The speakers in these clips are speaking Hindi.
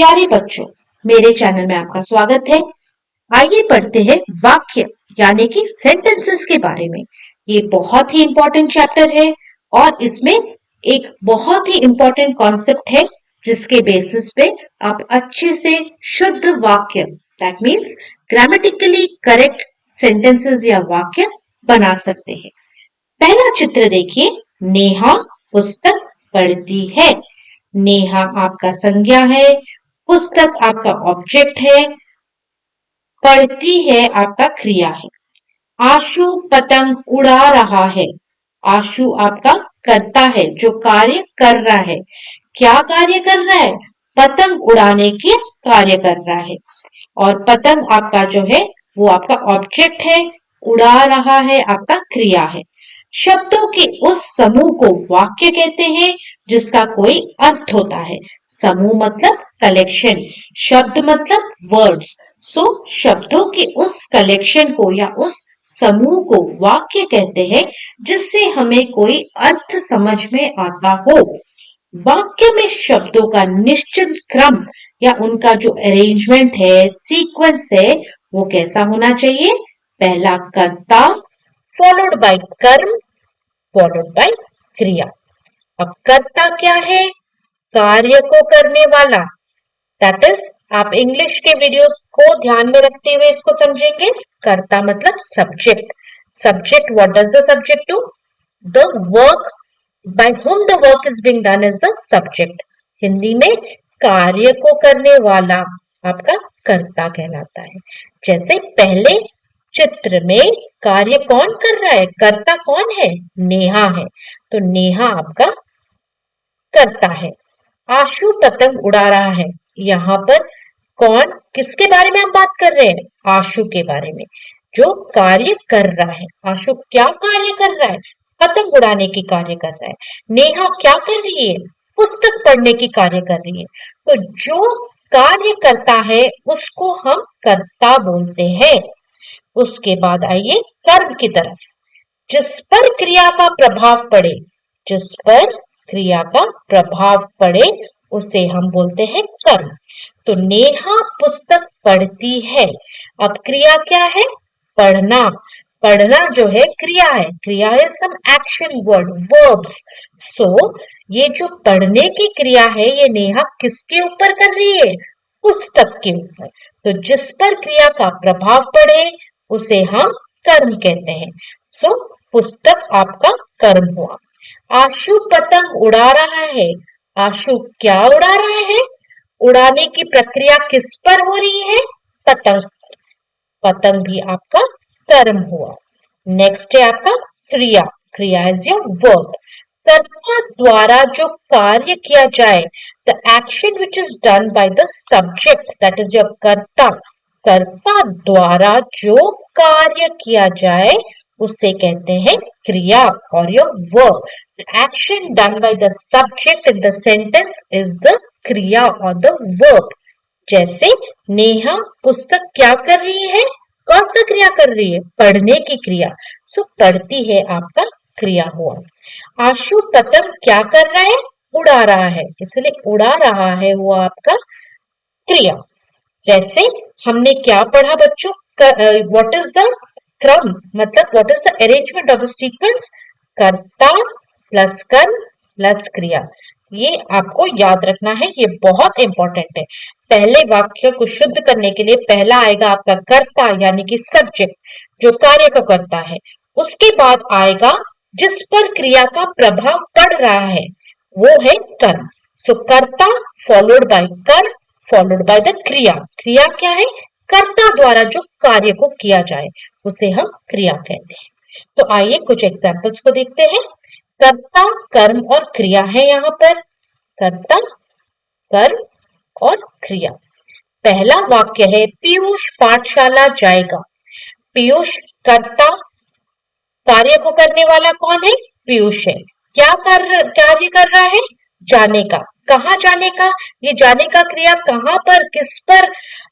प्यारे बच्चों, मेरे चैनल में आपका स्वागत है। आइए पढ़ते हैं वाक्य यानी कि सेंटेंसेस के बारे में। ये बहुत ही इंपॉर्टेंट चैप्टर है और इसमें एक बहुत ही इंपॉर्टेंट कॉन्सेप्ट है जिसके बेसिस पे आप अच्छे से शुद्ध वाक्य that means grammatically correct sentences या वाक्य बना सकते हैं। पहला चित्र देखिए, नेहा पुस्तक पढ़ती है। नेहा आपका संज्ञा है, पुस्तक आपका ऑब्जेक्ट है, पढ़ती है आपका क्रिया है। आशु पतंग उड़ा रहा है। आशु आपका कर्ता है जो कार्य कर रहा है। क्या कार्य कर रहा है? पतंग उड़ाने के कार्य कर रहा है। और पतंग आपका जो है वो आपका ऑब्जेक्ट है, उड़ा रहा है आपका क्रिया है। शब्दों के उस समूह को वाक्य कहते हैं जिसका कोई अर्थ होता है। समूह मतलब कलेक्शन, शब्द मतलब वर्ड्स। सो शब्दों के उस कलेक्शन को या उस समूह को वाक्य कहते हैं जिससे हमें कोई अर्थ समझ में आता हो। वाक्य में शब्दों का निश्चित क्रम या उनका जो अरेंजमेंट है, सीक्वेंस है, वो कैसा होना चाहिए? पहला कर्ता फॉलोड बाय कर्म फॉलोड बाय क्रिया। अब कर्ता क्या है? कार्य को करने वाला। दैट इज, आप इंग्लिश के वीडियोस को ध्यान में रखते हुए इसको समझेंगे। कर्ता मतलब subject. Subject, what does the subject do? The work by whom the work is being done is the subject. Hindi में कार्य को करने वाला आपका कर्ता कहलाता है। जैसे पहले चित्र में कार्य कौन कर रहा है? कर्ता कौन है? नेहा है, तो नेहा आपका कर्ता है। आशु पतंग उड़ा रहा है। यहाँ पर कौन, किसके बारे में हम बात कर रहे हैं? आशु के बारे में, जो कार्य कर रहा है। आशु क्या कार्य कर रहा है? पतंग उड़ाने की कार्य कर रहा है। नेहा क्या कर रही है? पुस्तक पढ़ने की कार्य कर रही है। तो जो कार्य करता है उसको हम कर्ता बोलते हैं। उसके बाद आइए कर्म की तरफ। जिस पर क्रिया का प्रभाव पड़े, जिस पर क्रिया का प्रभाव पड़े उसे हम बोलते हैं कर्म। तो नेहा पुस्तक पढ़ती है। अब क्रिया क्या है? पढ़ना। पढ़ना जो है क्रिया है। क्रिया है सम एक्शन वर्ड, वर्ब्स। सो ये जो पढ़ने की क्रिया है ये नेहा किसके ऊपर कर रही है? पुस्तक के ऊपर। तो जिस पर क्रिया का प्रभाव पड़े उसे हम कर्म कहते हैं। सो पुस्तक आपका कर्म हुआ। आशु पतंग उड़ा रहा है। आशु क्या उड़ा रहा है? उड़ाने की प्रक्रिया किस पर हो रही है? पतंग। पतंग भी आपका कर्म हुआ। नेक्स्ट है आपका क्रिया। क्रिया इज योर वर्ब। कर्ता द्वारा जो कार्य किया जाए, the action which is done by the subject, that is your कर्ता। कर्ता द्वारा जो कार्य किया जाए उसे कहते हैं क्रिया और your verb. The action done by the subject in the sentence is the क्रिया और द वर्ब। जैसे नेहा पुस्तक क्या कर रही है? कौन सा क्रिया कर रही है? पढ़ने की क्रिया। सो पढ़ती है आपका क्रिया हुआ। आशु पतंग क्या कर रहा है? उड़ा रहा है, इसलिए उड़ा रहा है वो आपका क्रिया। जैसे हमने क्या पढ़ा बच्चों? व्हाट इज द क्रम, मतलब what is the arrangement of the sequence? कर्ता प्लस कर्म प्लस क्रिया। ये आपको याद रखना है, ये बहुत इंपॉर्टेंट है। पहले वाक्य को शुद्ध करने के लिए पहला आएगा आपका कर्ता यानी कि सब्जेक्ट, जो कार्य को करता है। उसके बाद आएगा जिस पर क्रिया का प्रभाव पड़ रहा है, वो है कर्म। सो कर्ता फॉलोड बाय कर्म फॉलोड बाय द क्रिया। क्रिया क्या है? कर्ता द्वारा जो कार्य को किया जाए उसे हम क्रिया कहते हैं। तो आइए कुछ एग्जाम्पल्स को देखते हैं। कर्ता, कर्म और क्रिया है यहाँ पर। कर्ता, कर्म और क्रिया। पहला वाक्य है पीयूष पाठशाला जाएगा। पीयूष कर्ता, कार्य को करने वाला कौन है? पीयूष है। क्या कार्य कर रहा है? जाने का। कहाँ जाने का? ये जाने का क्रिया कहाँ पर, किस पर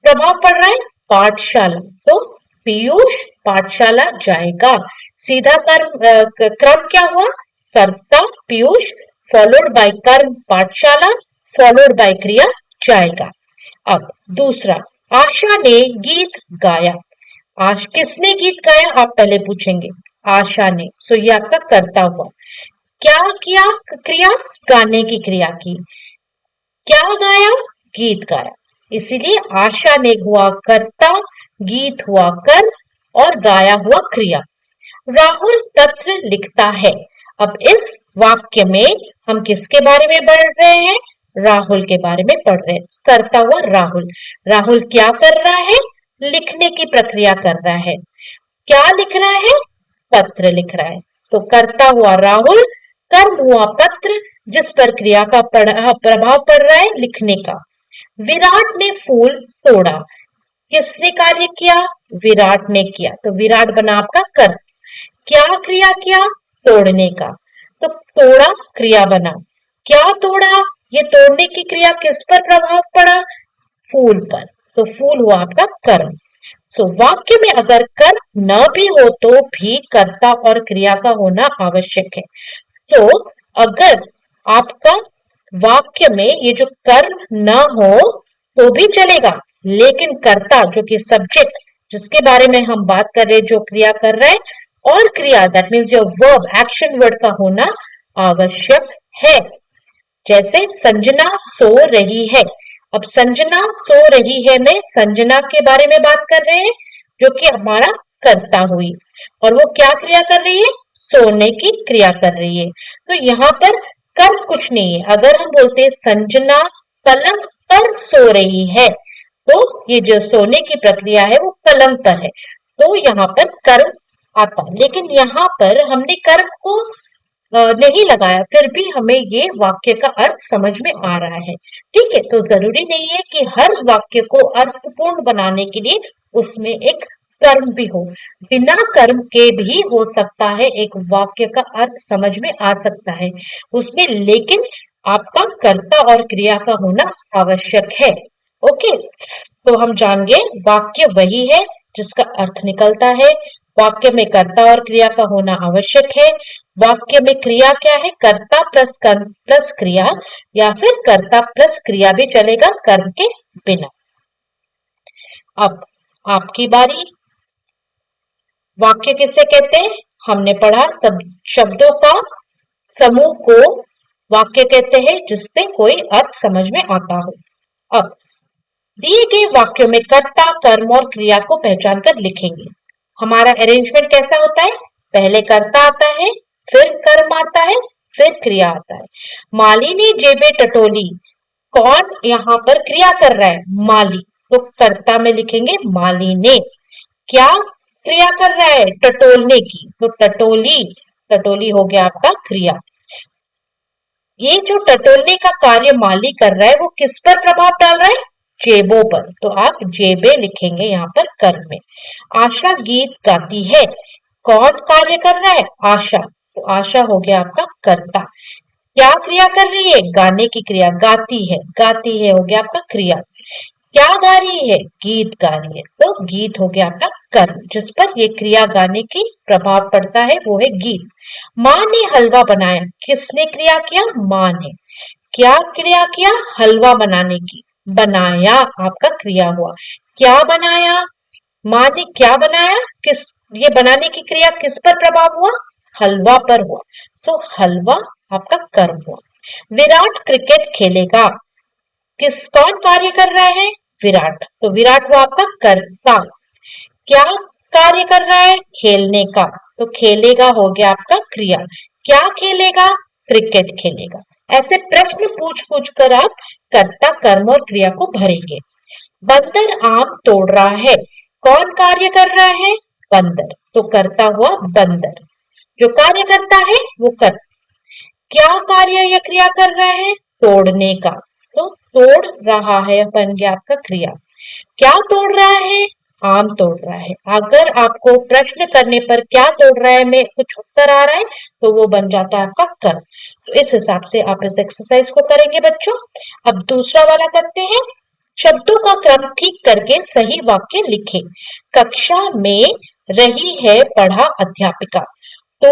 प्रभाव पड़ रहा है? पाठशाला। तो पीयूष पाठशाला जाएगा। सीधा क्रम क्या हुआ? कर्ता पीयूष फॉलोड बाय कर्म पाठशाला फॉलोड बाय क्रिया जाएगा। अब दूसरा, आशा ने गीत गाया। आज किसने गीत गाया आप पहले पूछेंगे। आशा ने, सो ये आपका कर्ता हुआ। क्या किया क्रिया, गाने की क्रिया की। क्या गाया, गीत गाया। इसीलिए आशा ने हुआ कर्ता, गीत हुआ कर्म और गाया हुआ क्रिया। राहुल पत्र लिखता है। अब इस वाक्य में हम किसके बारे में पढ़ रहे हैं, राहुल के बारे में पढ़ रहे हैं। करता हुआ राहुल, राहुल क्या कर रहा है, लिखने की प्रक्रिया कर रहा है। क्या लिख रहा है, पत्र लिख रहा है। तो करता हुआ राहुल, कर्म हुआ पत्र, जिस पर क्रिया का प्रभाव पड़ रहा है लिखने का। विराट ने फूल तोड़ा। किसने कार्य किया, विराट ने किया। तो विराट बना आपका कर्म। क्या क्रिया किया, तोड़ने का। तो तोड़ा क्रिया बना। क्या तोड़ा, ये तोड़ने की क्रिया किस पर प्रभाव पड़ा, फूल पर। तो फूल हुआ आपका कर्म। सो वाक्य में अगर कर्म न भी हो तो भी कर्ता और क्रिया का होना आवश्यक है। तो अगर आपका वाक्य में ये जो कर्म न हो तो भी चलेगा, लेकिन कर्ता जो कि सब्जेक्ट जिसके बारे में हम बात कर रहे हैं, जो क्रिया कर रहा है, और क्रिया that means your verb, action word का होना आवश्यक है। जैसे संजना सो रही है। अब संजना सो रही है में संजना के बारे में बात कर रहे हैं, जो कि हमारा कर्ता हुई, और वो क्या क्रिया कर रही है, सोने की क्रिया कर रही है। तो यहाँ पर कर्म कुछ नहीं है। अगर हम बोलते हैं संजना पलंग पर सो रही है, तो ये जो सोने की प्रक्रिया है वो पलंग पर है, तो यहाँ पर कर्म आता। लेकिन यहाँ पर हमने कर्म को नहीं लगाया, फिर भी हमें ये वाक्य का अर्थ समझ में आ रहा है। ठीक है, तो जरूरी नहीं है कि हर वाक्य को अर्थपूर्ण बनाने के लिए उसमें एक कर्म भी हो। बिना कर्म के भी हो सकता है, एक वाक्य का अर्थ समझ में आ सकता है उसमें, लेकिन आपका कर्ता और क्रिया का होना आवश्यक है। ओके, तो हम जान गए वाक्य वही है जिसका अर्थ निकलता है। वाक्य में कर्ता और क्रिया का होना आवश्यक है। वाक्य में क्रिया क्या है, कर्ता प्लस कर्म प्लस क्रिया, या फिर कर्ता प्लस क्रिया भी चलेगा कर्म के बिना। अब आपकी बारी। वाक्य किसे कहते हैं, हमने पढ़ा सब शब्दों का समूह को वाक्य कहते हैं जिससे कोई अर्थ समझ में आता हो। अब दिए गए वाक्यों में कर्ता, कर्म और क्रिया को पहचान कर लिखेंगे। हमारा अरेंजमेंट कैसा होता है, पहले कर्ता आता है, फिर कर्म आता है, फिर क्रिया आता है। माली ने जेबें टटोली। कौन यहाँ पर क्रिया कर रहा है, माली, तो कर्ता में लिखेंगे माली ने। क्या क्रिया कर रहा है, टटोलने की, तो टटोली, टटोली हो गया आपका क्रिया। ये जो टटोलने का कार्य माली कर रहा है वो किस पर प्रभाव डाल रहा है, जेबों पर, तो आप जेबें लिखेंगे यहाँ पर कर्म में। आशा गीत गाती है। कौन कार्य कर रहा है, आशा, तो आशा हो गया आपका कर्ता। क्या क्रिया कर रही है, गाने की क्रिया, गाती है, गाती है हो गया आपका क्रिया। क्या गा रही है, गीत गा रही है, तो गीत हो गया आपका कर्म, जिस पर ये क्रिया गाने की प्रभाव पड़ता है वो है गीत। माँ ने हलवा बनाया। किसने क्रिया किया, माँ ने। क्या क्रिया किया, हलवा बनाने की, बनाया आपका क्रिया हुआ। क्या बनाया, माँ ने क्या बनाया, किस, ये बनाने की क्रिया किस पर प्रभाव हुआ, हलवा पर हुआ, सो हलवा आपका कर्म हुआ। विराट क्रिकेट खेलेगा। किस, कौन कार्य कर रहा है, विराट, तो विराट हुआ आपका कर्ता। क्या कार्य कर रहा है, खेलने का, तो खेलेगा हो गया आपका क्रिया। क्या खेलेगा, क्रिकेट खेलेगा। ऐसे प्रश्न पूछ पूछ कर आप कर्ता, कर्म और क्रिया को भरेंगे। बंदर आम तोड़ रहा है। कौन कार्य कर रहा है, बंदर, तो कर्ता हुआ बंदर। जो कार्य करता है वो कर, क्या कार्य या क्रिया कर रहा है, तोड़ने का, तो तोड़ रहा है बन गया आपका क्रिया। क्या तोड़ रहा है, आम तोड़ रहा है। अगर आपको प्रश्न करने पर क्या तोड़ रहा है में कुछ उत्तर आ रहा है तो वो बन जाता है आपका कर्म। तो इस हिसाब से आप इस एक्सरसाइज को करेंगे बच्चों। अब दूसरा वाला करते हैं। शब्दों का क्रम ठीक करके सही वाक्य लिखें। कक्षा में रही है पढ़ा अध्यापिका। तो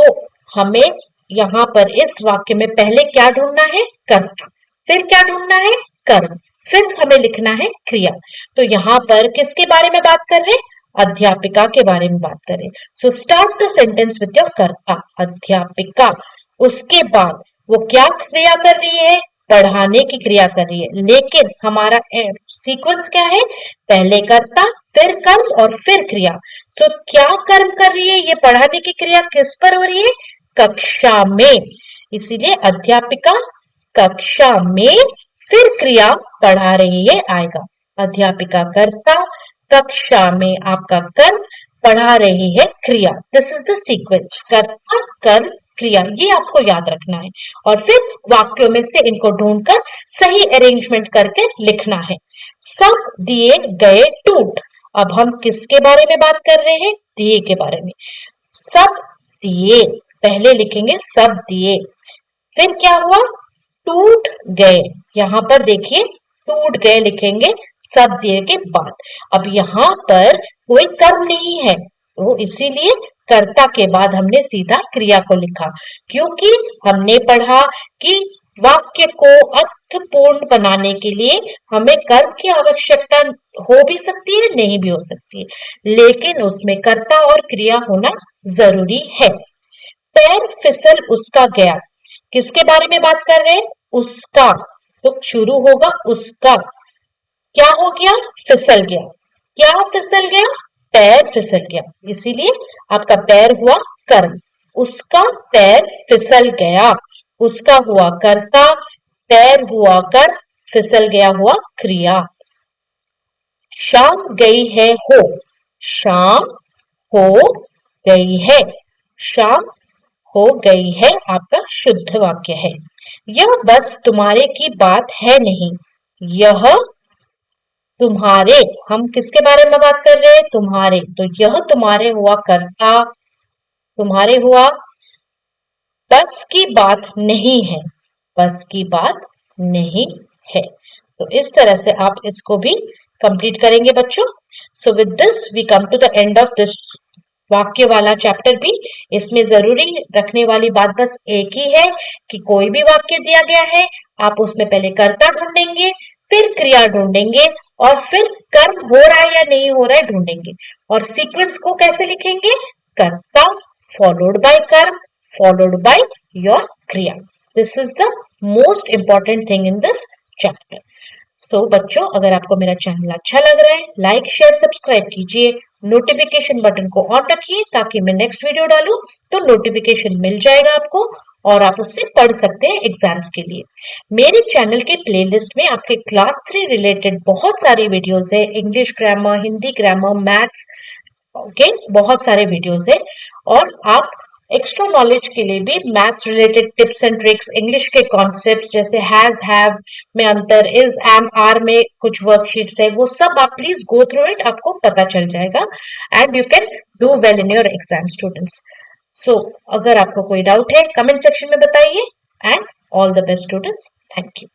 हमें यहाँ पर इस वाक्य में पहले क्या ढूंढना है, कर्ता, फिर क्या ढूंढना है, कर्म, फिर हमें लिखना है क्रिया। तो यहाँ पर किसके बारे में बात कर रहे हैं? अध्यापिका के बारे में बात करें। So start the sentence with your कर्ता, अध्यापिका। उसके बाद वो क्या क्रिया कर रही है? पढ़ाने की क्रिया कर रही है। लेकिन हमारा सीक्वेंस क्या है? पहले कर्ता, फिर कर्म और फिर क्रिया। सो क्या कर्म कर रही है? ये पढ़ाने की क्रिया किस पर हो रही है? कक्षा में। इसीलिए अध्यापिका कक्षा में, फिर क्रिया पढ़ा रही है आएगा। अध्यापिका कर्ता, कक्षा में आपका कर्म, पढ़ा रही है क्रिया। दिस इज द सीक्वेंस, कर्ता कर्म क्रिया, ये आपको याद रखना है। और फिर वाक्यों में से इनको ढूंढकर सही अरेंजमेंट करके लिखना है। सब दिए गए टूट। अब हम किसके बारे में बात कर रहे हैं? दिए के बारे में। सब दिए, पहले लिखेंगे सब दिए, फिर क्या हुआ? टूट गए। यहां पर देखिए टूट गए लिखेंगे सब दिए के बाद। अब यहां पर कोई कर्म नहीं है, तो इसीलिए कर्ता के बाद हमने सीधा क्रिया को लिखा, क्योंकि हमने पढ़ा कि वाक्य को अर्थपूर्ण बनाने के लिए हमें कर्म की आवश्यकता हो भी सकती है, नहीं भी हो सकती है, लेकिन उसमें कर्ता और क्रिया होना जरूरी है। पैर फिसल उसका गया। किसके बारे में बात कर रहे हैं? उसका। तो शुरू होगा उसका। क्या हो गया? फिसल गया। क्या फिसल गया? पैर फिसल गया। इसीलिए आपका पैर हुआ कर्म। उसका पैर फिसल गया, उसका हुआ कर्ता, पैर हुआ कर्म, फिसल गया हुआ क्रिया। शाम गई है हो। शाम हो गई है। शाम हो गई है आपका शुद्ध वाक्य है। यह बस तुम्हारे की बात है नहीं। यह तुम्हारे, हम किसके बारे में बात कर रहे हैं? तुम्हारे। तो यह तुम्हारे हुआ कर्ता, तुम्हारे हुआ, बस की बात नहीं है, बस की बात नहीं है। तो इस तरह से आप इसको भी कंप्लीट करेंगे बच्चों। So with this we come to the end of this वाक्य वाला चैप्टर भी। इसमें जरूरी रखने वाली बात बस एक ही है कि कोई भी वाक्य दिया गया है, आप उसमें पहले कर्ता ढूंढेंगे, फिर क्रिया ढूंढेंगे, और फिर कर्म हो रहा है या नहीं हो रहा है ढूंढेंगे। और सीक्वेंस को कैसे लिखेंगे? कर्ता फॉलोड बाय कर्म फॉलोड बाय योर क्रिया। This is the most important thing in this chapter. So बच्चों, अगर आपको मेरा चैनल अच्छा लग रहा है, लाइक शेयर सब्सक्राइब कीजिए, नोटिफिकेशन बटन को ऑन रखिए ताकि मैं नेक्स्ट वीडियो डालूं तो नोटिफिकेशन मिल जाएगा आपको, और आप उससे पढ़ सकते हैं एग्जाम्स के लिए। मेरे चैनल के प्लेलिस्ट में आपके क्लास 3 रिलेटेड बहुत सारी वीडियोस है, English grammar, Hindi grammar, maths, okay, बहुत सारे वीडियोस है। और आप एक्स्ट्रा नॉलेज के लिए भी maths related tips and tricks, English के कॉन्सेप्ट्स जैसे हैज हैव में अंतर, इज एम आर में कुछ वर्कशीट्स है, वो सब आप प्लीज गो थ्रू इट, आपको पता चल जाएगा and you can do well in your exam students. So अगर आपको कोई डाउट है कमेंट सेक्शन में बताइए, and all the best students. Thank you.